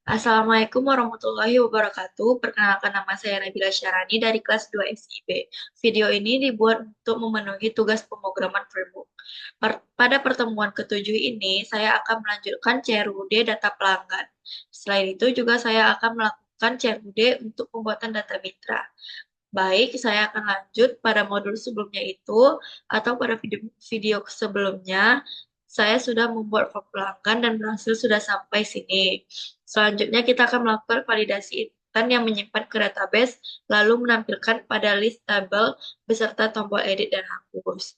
Assalamualaikum warahmatullahi wabarakatuh. Perkenalkan nama saya Nabila Syarani dari kelas 2 SIB. Video ini dibuat untuk memenuhi tugas pemrograman framework. Pada pertemuan ketujuh ini, saya akan melanjutkan CRUD data pelanggan. Selain itu juga saya akan melakukan CRUD untuk pembuatan data mitra. Baik, saya akan lanjut pada modul sebelumnya itu atau pada video sebelumnya. Saya sudah membuat form pelanggan dan berhasil sudah sampai sini. Selanjutnya kita akan melakukan validasi intan yang menyimpan ke database, lalu menampilkan pada list tabel beserta tombol edit dan hapus.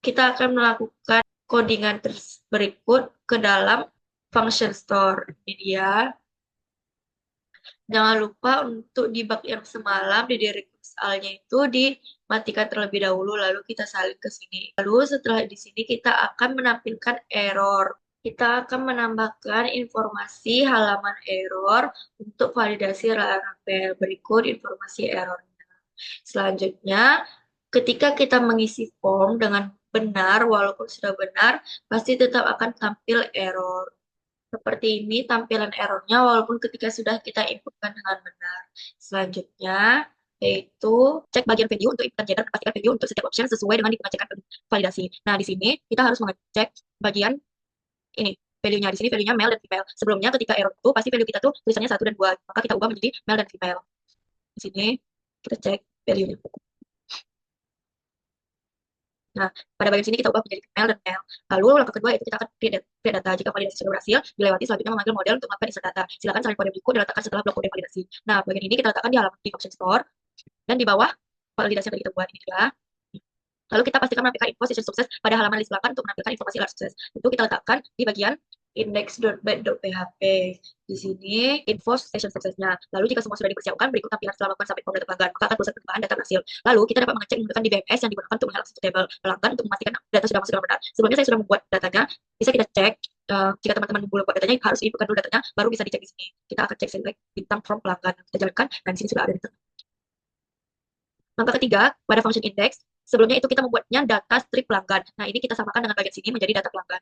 Kita akan melakukan codingan berikut ke dalam function store. Ini dia. Jangan lupa untuk debug yang semalam di request all-nya itu dimatikan terlebih dahulu, lalu kita salin ke sini. Lalu setelah di sini kita akan menampilkan error. Kita akan menambahkan informasi halaman error untuk validasi Laravel. Berikut informasi errornya. Selanjutnya, ketika kita mengisi form dengan benar, walaupun sudah benar, pasti tetap akan tampil error. Seperti ini tampilan errornya walaupun ketika sudah kita inputkan dengan benar. Selanjutnya, yaitu cek bagian value untuk input gender dan pastikan value untuk setiap option sesuai dengan pengecekan validasi. Nah, di sini kita harus mengecek bagian ini, value-nya. Di sini value-nya male dan female. Sebelumnya ketika error itu pasti value kita tuh tulisannya 1 dan 2. Maka kita ubah menjadi male dan female. Di sini kita cek value-nya. Nah, pada bagian sini kita ubah menjadi male dan male. Lalu langkah kedua yaitu kita akan create data. Jika validasi sudah berhasil, dilewati selanjutnya memanggil model untuk melakukan insert data. Silakan salin kode berikut diletakkan setelah blok kode validasi. Nah, bagian ini kita letakkan di halaman di function store dan di bawah validasi yang tadi kita buat ini dia. Lalu kita pastikan menampilkan info session sukses pada halaman list belakang untuk menampilkan informasi alert sukses. Itu kita letakkan di bagian index.bat.php. Di sini info session suksesnya. Lalu jika semua sudah dipersiapkan, berikut tampilan setelah melakukan submit form data pelanggan, maka akan proses penambahan data berhasil. Lalu kita dapat mengecek menggunakan DBMS yang digunakan untuk menghalang satu tabel pelanggan untuk memastikan data sudah masuk dengan benar. Sebelumnya saya sudah membuat datanya, bisa kita cek. Jika teman-teman belum buat datanya, harus diinputkan dulu datanya, baru bisa dicek di sini. Kita akan cek select bintang from pelanggan. Kita jalankan, dan di sini sudah ada data. Langkah ketiga, pada function index, sebelumnya itu kita membuatnya data strip pelanggan. Nah, ini kita samakan dengan bagian sini menjadi data pelanggan.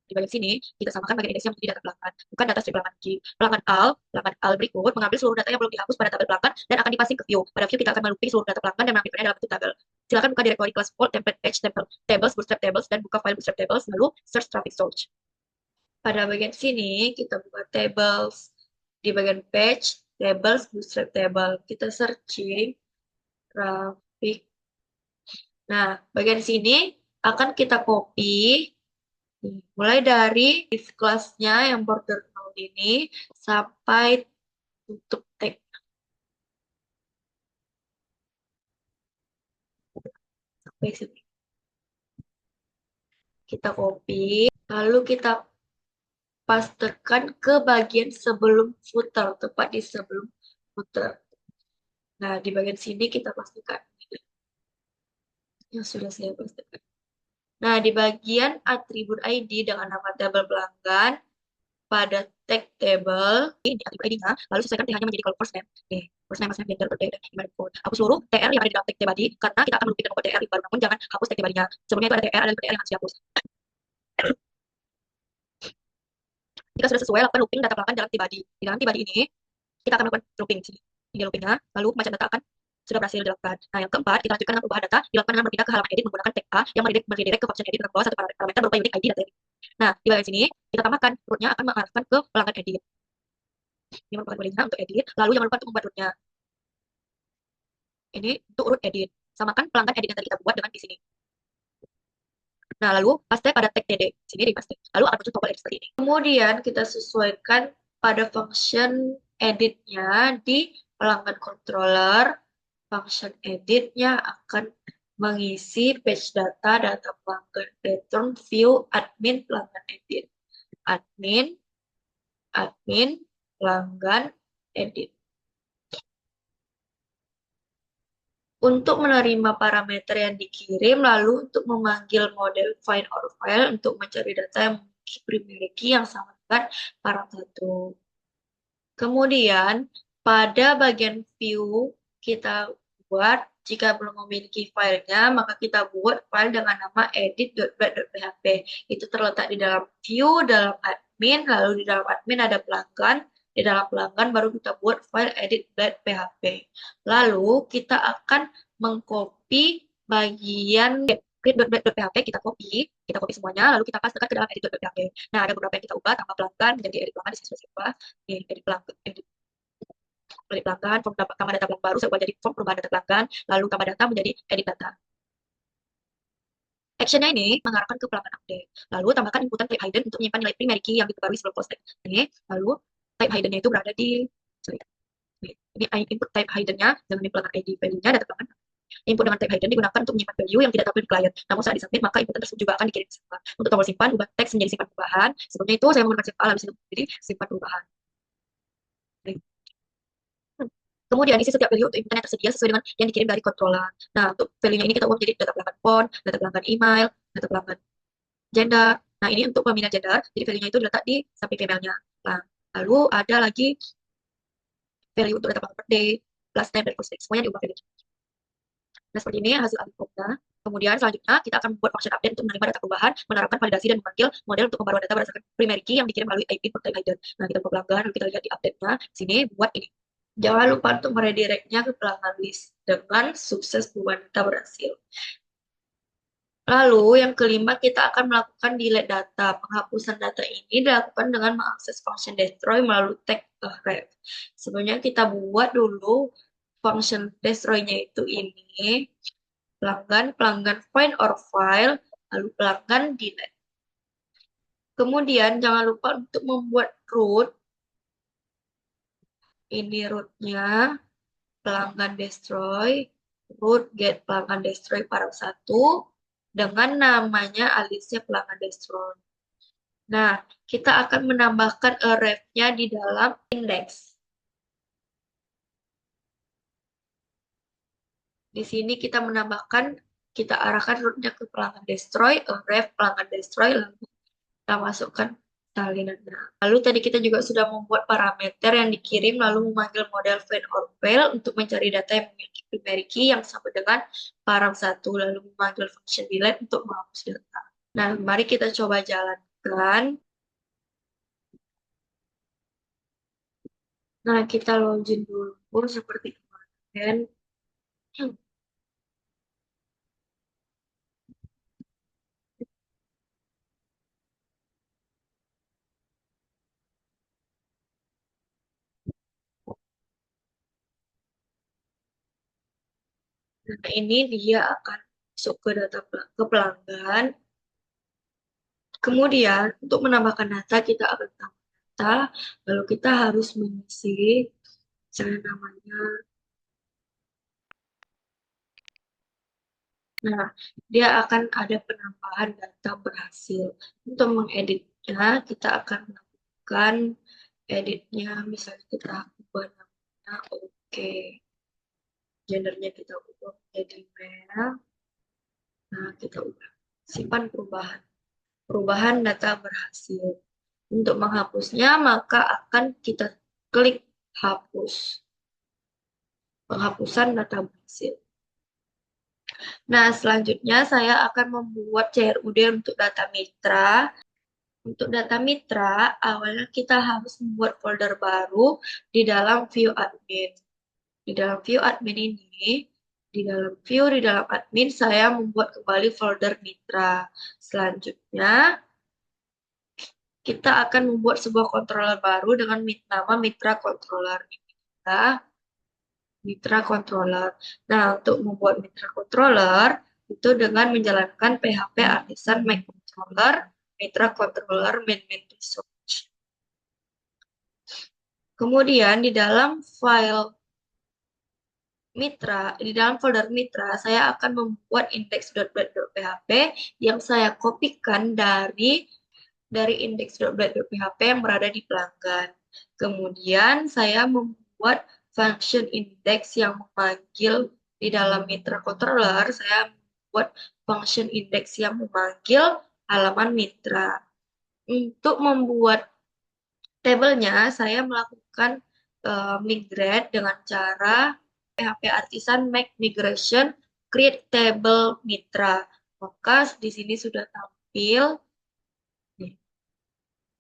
Di bagian sini, kita samakan bagian indeksnya menjadi data pelanggan, bukan data strip pelanggan. Pelanggan al berikut mengambil seluruh data yang belum dihapus pada tabel pelanggan dan akan dipasing ke view. Pada view kita akan melooping seluruh data pelanggan dan menampilkannya dalam bentuk tabel. Silakan buka directory class vault, template page, tables, bootstrap tables, dan buka file bootstrap tables, lalu search traffic source. Pada bagian sini, kita buka tables. Di bagian page, tables, bootstrap table. Kita searching traffic. Nah, bagian sini akan kita copy mulai dari if kelasnya yang border node ini sampai tutup tag. Sampai sini. Kita copy, lalu kita pastekan ke bagian sebelum footer, tepat di sebelum footer. Nah, di bagian sini kita pastikan yang sudah saya pastikan. Nah, di bagian atribut ID dengan nama tabel pelanggan, pada tag table, ini atribut ID-nya, lalu sesuaikan TH-nya menjadi kalau first name. First name, last name, gender, birthday, dan email code. Hapus seluruh TR yang ada di dalam tag table karena kita akan melupikan kode TR baru, namun jangan hapus tag table-nya. Sebelumnya itu ada TR, ada TR yang harus dihapus. Jika sudah sesuai, lakukan looping data pelanggan dalam tibadi. Di dalam tibadi ini, kita akan melakukan looping. Ini loopingnya, lalu macam data akan sudah berhasil dilakukan. Nah, yang keempat, kita lanjutkan dengan ubah data, dilakukan dengan berpindah ke halaman edit menggunakan tag A yang meredirect ke function edit dengan bawah satu parameter berupa unique ID dan tag. Nah, di bagian sini, kita tambahkan rootnya akan mengarahkan ke pelanggan edit. Ini merupakan kodenya untuk edit, lalu jangan lupa untuk membuat rootnya. Ini untuk root edit. Samakan pelanggan edit yang tadi kita buat dengan di sini. Nah, lalu paste pada tag TD. Sini di paste. Lalu akan muncul tombol edit seperti ini. Kemudian kita sesuaikan pada function editnya di pelanggan controller. Function editnya akan mengisi page data, data pelanggan, return view, admin, pelanggan edit. Admin, pelanggan, edit. Untuk menerima parameter yang dikirim, lalu untuk memanggil model find or file untuk mencari data yang memiliki primary key yang sama dengan parameter 1. Kemudian, pada bagian view, kita buat, jika belum memiliki filenya, maka kita buat file dengan nama edit.bat.php. Itu terletak di dalam view, dalam admin, admin, lalu di dalam admin ada pelanggan, di dalam pelanggan baru kita buat file edit.php. Lalu kita akan mengcopy bagian create.php, kita copy semuanya, lalu kita pastekan ke dalam edit.php. Nah, ada beberapa yang kita ubah, tambah pelanggan menjadi edit pelanggan, di sini sudah saya ubah. Ini edit pelanggan, edit pelanggan, form tambah data pelanggan baru, saya ubah jadi form perubahan data pelanggan, lalu tambah data menjadi edit data. Actionnya ini mengarahkan ke pelanggan update. Lalu tambahkan inputan type hidden untuk menyimpan nilai primary key yang diperbarui sebelum post ini. Lalu type hidden-nya itu berada di sorry, ini input type hidden-nya dengan pelanggan ID value-nya data pelanggan. Input dengan type hidden digunakan untuk menyimpan value yang tidak tampil di client. Namun saat disubmit, maka inputan tersebut juga akan dikirim ke server. Untuk tombol simpan, ubah teks menjadi simpan perubahan. Sebelumnya itu saya menggunakan save file, habis itu jadi simpan perubahan. Kemudian isi setiap value untuk inputan yang tersedia sesuai dengan yang dikirim dari controller. Nah, untuk value-nya ini kita ubah menjadi data pelanggan phone, data pelanggan email, data pelanggan gender. Nah, ini untuk pemilihan gender, jadi value-nya itu diletak di samping emailnya. Nah, lalu ada lagi value untuk data pelanggan per day, plus name dan posting. Semuanya diubah value. Nah, seperti ini hasil output-nya. Kemudian selanjutnya kita akan membuat function update untuk menerima data perubahan, menerapkan validasi dan memanggil model untuk pembaruan data berdasarkan primary key yang dikirim melalui IP input hidden. Nah, kita buka pelanggan, lalu kita lihat di update-nya. Sini buat ini. Jangan lupa untuk meredirectnya ke pelanggan list dengan sukses perubahan data berhasil. Lalu yang kelima kita akan melakukan delete data. Penghapusan data ini dilakukan dengan mengakses function destroy melalui tag ref. Sebenarnya kita buat dulu function destroy-nya itu ini pelanggan find or file, lalu pelanggan delete. Kemudian jangan lupa untuk membuat root. Ini rootnya pelanggan destroy, root get pelanggan destroy param 1 dengan namanya alisnya pelanggan destroy. Nah, kita akan menambahkan ref-nya di dalam index. Di sini kita menambahkan, kita arahkan root-nya ke pelanggan destroy, ref pelanggan destroy, lalu kita masukkan salinannya. Lalu tadi kita juga sudah membuat parameter yang dikirim, lalu memanggil model find or fail untuk mencari data yang memiliki primary key yang sama dengan param 1, lalu memanggil function delete untuk menghapus data. Nah, mari kita coba jalankan. Nah, kita login dulu seperti kemarin. Nah, ini dia akan masuk ke data ke pelanggan. Kemudian, untuk menambahkan data, kita akan tambah data. Lalu kita harus mengisi, misalnya namanya. Nah, dia akan ada penambahan data berhasil. Untuk mengeditnya, kita akan melakukan editnya. Misalnya kita ubah namanya, oke. Gendernya kita ubah menjadi male. Nah, kita ubah. Simpan perubahan. Perubahan data berhasil. Untuk menghapusnya, maka akan kita klik hapus. Penghapusan data berhasil. Nah, selanjutnya saya akan membuat CRUD untuk data mitra. Untuk data mitra, awalnya kita harus membuat folder baru di dalam view admin. Di dalam view admin ini, di dalam admin, saya membuat kembali folder mitra. Selanjutnya, kita akan membuat sebuah controller baru dengan nama mitra controller. Mitra controller. Nah, untuk membuat mitra controller, itu dengan menjalankan PHP artisan make controller, mitra controller main resource. Kemudian di dalam file mitra, di dalam folder mitra, saya akan membuat index.blade.php yang saya kopikan dari index.blade.php yang berada di pelanggan. Kemudian saya membuat function index yang memanggil di dalam mitra controller, saya membuat function index yang memanggil halaman mitra. Untuk membuat tabelnya, saya melakukan migrate dengan cara PHP Artisan make migration create table mitra. Maka di sini sudah tampil.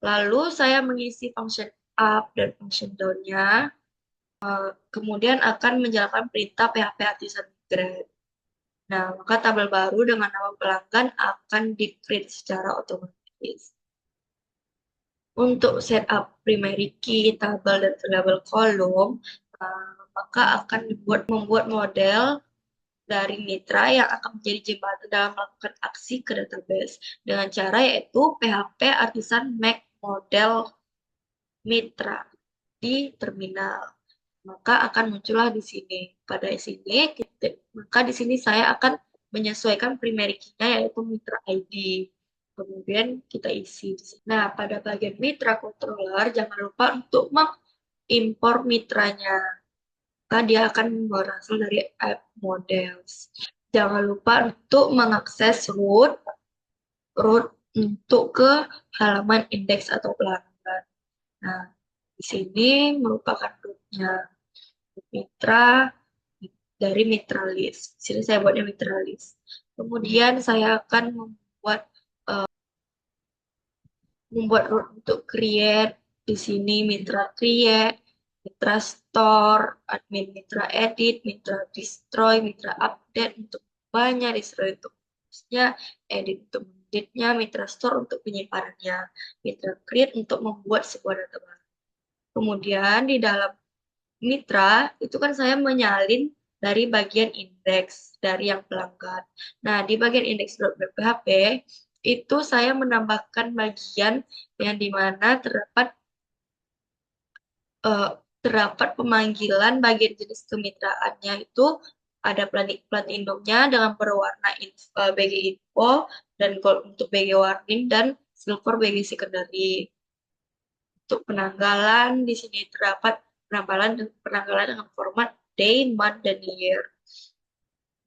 Lalu saya mengisi function up dan function down-nya, kemudian akan menjalankan perintah PHP artisan migrate. Nah, maka tabel baru dengan nama pelanggan akan di-create secara otomatis. Untuk setup primary key, tabel, dan variable kolom, maka akan membuat model dari mitra yang akan menjadi jembatan dalam melakukan aksi ke database dengan cara yaitu PHP artisan make model mitra di terminal. Maka akan muncullah di sini. Maka di sini saya akan menyesuaikan primary key-nya yaitu mitra ID. Kemudian kita isi di sini. Nah, pada bagian mitra controller jangan lupa untuk mengimpor mitranya. Maka dia akan berasal dari app models. Jangan lupa untuk mengakses root untuk ke halaman indeks atau pelanggan. Nah, di sini merupakan rootnya mitra dari mitra list. Di sini saya buatnya mitra list. Kemudian saya akan membuat root untuk create. Di sini mitra create, mitra store, admin mitra edit, mitra destroy, mitra update untuk banyak, destroy untuk hapusnya, edit untuk mengeditnya, mitra store untuk penyimpanannya, mitra create untuk membuat sebuah data baru. Kemudian di dalam mitra itu kan saya menyalin dari bagian indeks dari yang pelanggan. Nah, di bagian index.php itu saya menambahkan bagian yang dimana eh, terdapat pemanggilan bagian jenis kemitraannya itu ada platinumnya dengan berwarna BG info dan gold untuk BG warning dan silver BG secondary. Untuk penanggalan di sini terdapat penanggalan dengan format day, month, dan year.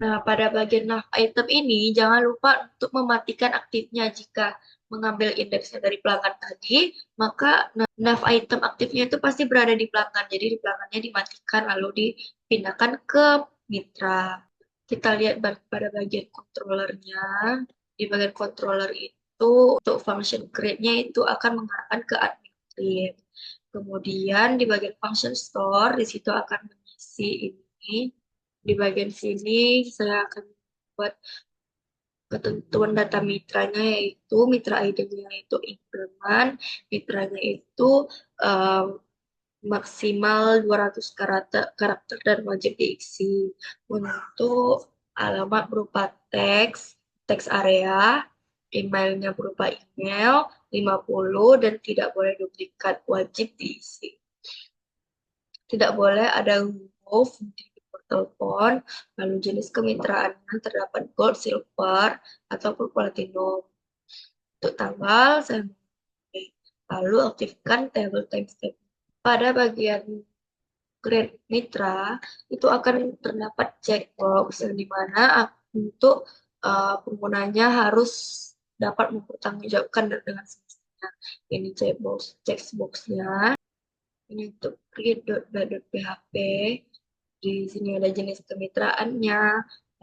Nah, pada bagian nav item ini, jangan lupa untuk mematikan aktifnya jika mengambil indeksnya dari pelanggan tadi, maka nav item aktifnya itu pasti berada di pelanggan. Jadi di pelanggannya dimatikan lalu dipindahkan ke mitra. Kita lihat pada bagian controllernya. Di bagian controller itu untuk function create-nya itu akan mengarahkan ke admin create. Kemudian di bagian function store, di situ akan mengisi ini. Di bagian sini saya akan buat ketentuan data mitranya yaitu mitra ID-nya yaitu increment, mitranya itu um, maksimal 200 karakter dan wajib diisi. Untuk alamat berupa teks area, emailnya berupa email 50 dan tidak boleh duplikat, wajib diisi. Tidak boleh ada move di nomor telepon, lalu jenis kemitraannya terdapat gold, silver, ataupun platinum. Untuk tanggal, saya lalu aktifkan table timestamp. Pada bagian grade mitra, itu akan terdapat checkbox yang dimana untuk penggunanya harus dapat mempertanggungjawabkan dengan semestinya. Ini checkboxnya. Ini untuk create.php. Di sini ada jenis kemitraannya.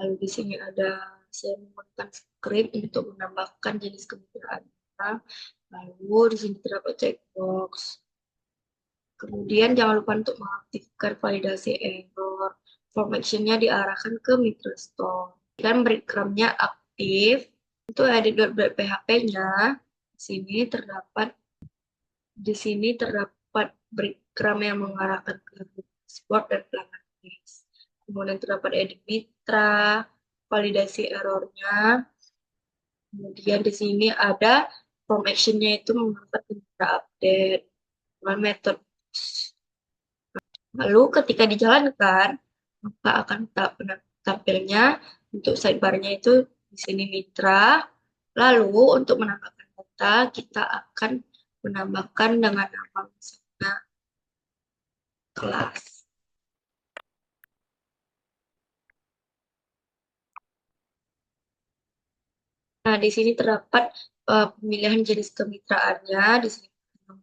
Lalu di sini ada saya menggunakan script untuk menambahkan jenis kemitraannya. Lalu di sini terdapat checkbox. Kemudian jangan lupa untuk mengaktifkan validasi error. Form action-nya diarahkan ke mitra store. Dan breadcrumb-nya aktif. Untuk edit.php-nya, di sini terdapat breadcrumb yang mengarahkan ke dashboard dan pelanggan list. Kemudian terdapat edit mitra, validasi errornya. Kemudian di sini ada form action-nya itu mengangkat mitra update dengan metode. Lalu ketika dijalankan, maka akan tampilnya untuk sidebar-nya itu di sini mitra. Lalu untuk menambahkan data, kita akan menambahkan dengan nama misalnya kelas. Nah, di sini terdapat pemilihan jenis kemitraannya. Di sini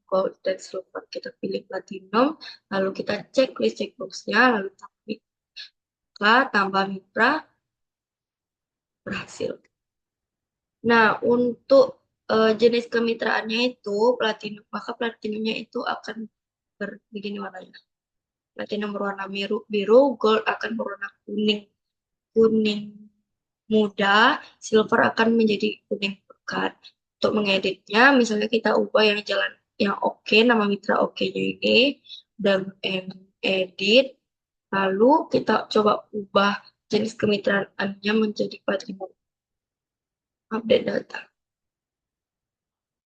gold dan silver kita pilih platinum. Lalu kita cek list checkbox-nya, lalu tambah mitra berhasil. Nah, untuk Jenis kemitraannya itu platinum, maka platinumnya itu akan begini warnanya. Platinum berwarna biru, biru, gold akan berwarna kuning, kuning muda, silver akan menjadi kuning pekat. Untuk mengeditnya, misalnya kita ubah yang jalan yang oke, nama mitra oke-nya ini, dan edit, lalu kita coba ubah jenis kemitraannya menjadi platinum. Update data.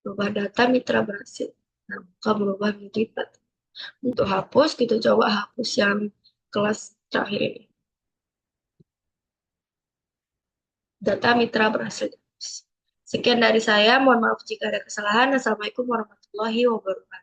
Berubah data mitra berhasil. Nah, maka berubah menjadi platinum. Untuk hapus, kita coba hapus yang kelas terakhir ini. Data mitra berhasil dihapus. Sekian dari saya. Mohon maaf jika ada kesalahan. Assalamualaikum warahmatullahi wabarakatuh.